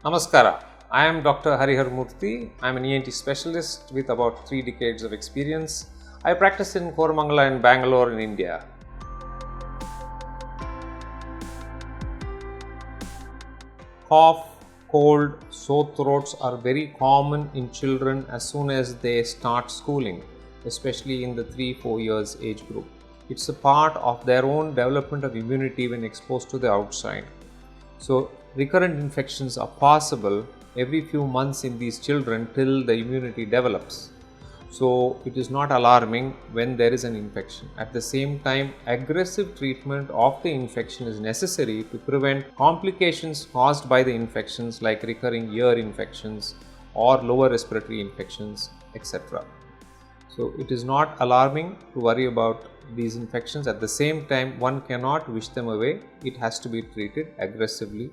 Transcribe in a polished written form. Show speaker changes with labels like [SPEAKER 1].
[SPEAKER 1] Namaskara. I am Dr. Harihara Murthy. I am an ENT specialist with about 3 decades of experience. I practice in Koramangala and Bangalore in India. Cough, cold, sore throats are very common in children as soon as they start schooling, especially in the 3-4 years age group. It's a part of their own development of immunity when exposed to the outside. So, recurrent infections are possible every few months in these children till the immunity develops. So, it is not alarming when there is an infection. At the same time, aggressive treatment of the infection is necessary to prevent complications caused by the infections like recurring ear infections or lower respiratory infections, etc. So, it is not alarming to worry about these infections. At the same time, one cannot wish them away. It has to be treated aggressively